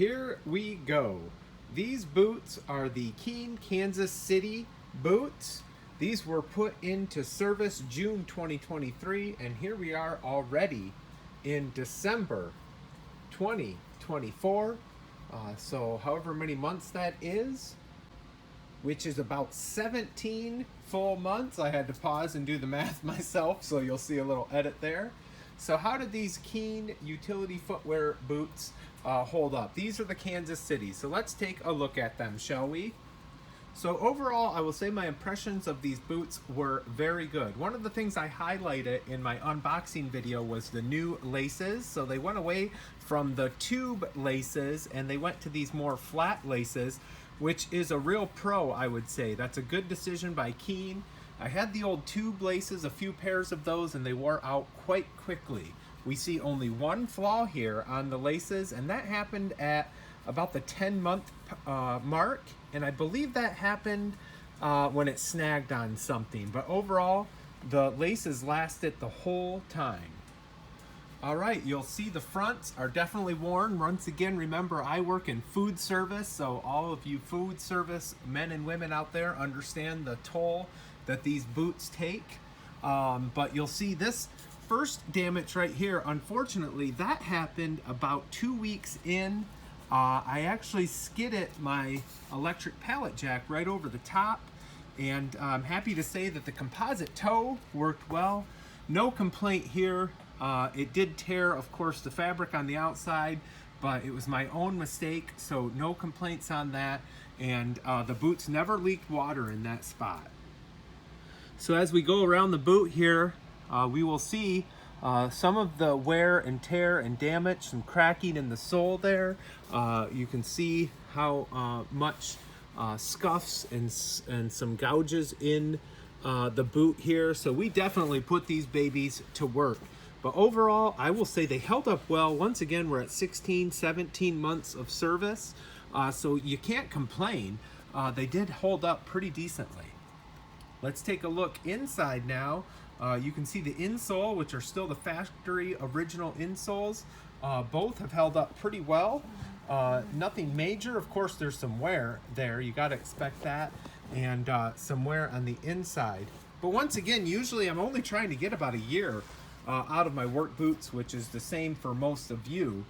Here we go. These boots are the Keene, Kansas City boots. These were put into service June 2023, and here we are already in December 2024. So however many months that is, which is about 17 full months. I had to pause and do the math myself, so you'll see a little edit there. So how did these Keene utility footwear boots hold up? These are the Kansas City, so let's take a look at them, shall we? So overall, I will say my impressions of these boots were very good. One of the things I highlighted in my unboxing video was the new laces. So they went away from the tube laces and they went to these more flat laces, which is a real pro, I would say. That's a good decision by Keene. I had the old tube laces, a few pairs of those, and they wore out quite quickly. We see only one flaw here on the laces, and that happened at about the 10-month mark, and I believe that happened when it snagged on something. But overall, the laces lasted the whole time. All right, you'll see the fronts are definitely worn. Once again, remember, I work in food service, so all of you food service men and women out there understand the toll that these boots take. But you'll see this first damage right here. Unfortunately, that happened about 2 weeks in. I actually skidded my electric pallet jack right over the top, and I'm happy to say that the composite toe worked well. No complaint here. It did tear, of course, the fabric on the outside, but it was my own mistake, so no complaints on that. And the boots never leaked water in that spot. So as we go around the boot here, we will see some of the wear and tear and damage, some cracking in the sole there. You can see how much scuffs and some gouges in the boot here. So we definitely put these babies to work. But overall, I will say they held up well. Once again, we're at 16, 17 months of service. So you can't complain. They did hold up pretty decently. Let's take a look inside now. You can see the insole, which are still the factory original insoles. Both have held up pretty well. Nothing major. Of course, there's some wear there. You got to expect that. And some wear on the inside. But once again, usually I'm only trying to get about a year out of my work boots, which is the same for most of you.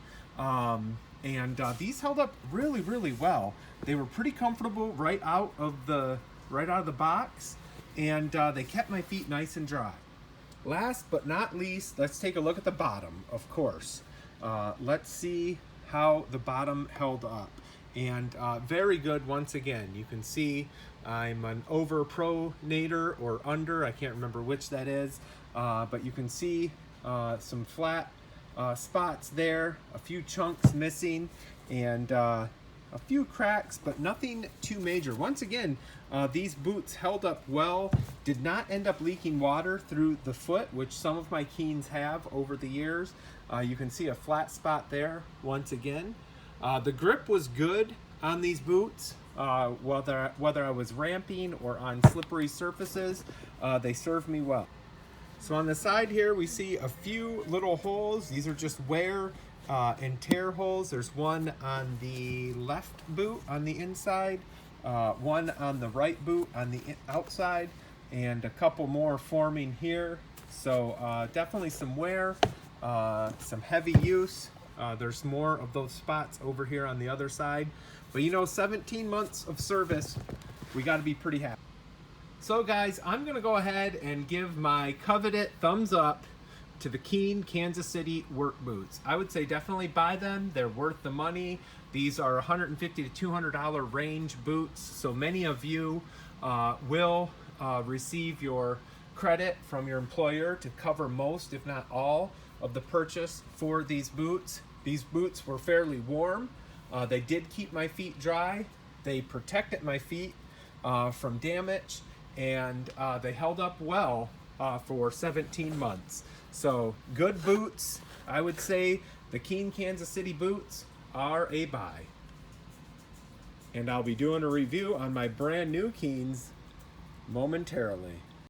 These held up really, really well. They were pretty comfortable right out of the box, and they kept my feet nice and dry. Last but not least, let's take a look at the bottom, of course. Let's see how the bottom held up. And very good once again. You can see I'm an over pronator or under, I can't remember which that is, but you can see some flat spots there, a few chunks missing, and a few cracks, but nothing too major. Once again, these boots held up well, did not end up leaking water through the foot, which some of my Keenes have over the years. You can see a flat spot there once again. The grip was good on these boots, whether I was ramping or on slippery surfaces, they served me well. So on the side here, we see a few little holes. These are just wear and tear holes. There's one on the left boot on the inside, one on the right boot on the outside, and a couple more forming here. So definitely some wear, some heavy use. There's more of those spots over here on the other side. But you know, 17 months of service, we got to be pretty happy. So guys, I'm going to go ahead and give my coveted thumbs up to the Keene Kansas City work boots. I would say definitely buy them. They're worth the money. These are $150 to $200 range boots. So many of you will receive your credit from your employer to cover most, if not all, of the purchase for these boots. These boots were fairly warm. They did keep my feet dry. They protected my feet from damage, and they held up well for 17 months. So good boots. I would say the Keene Kansas City boots are a buy. And I'll be doing a review on my brand new Keenes momentarily.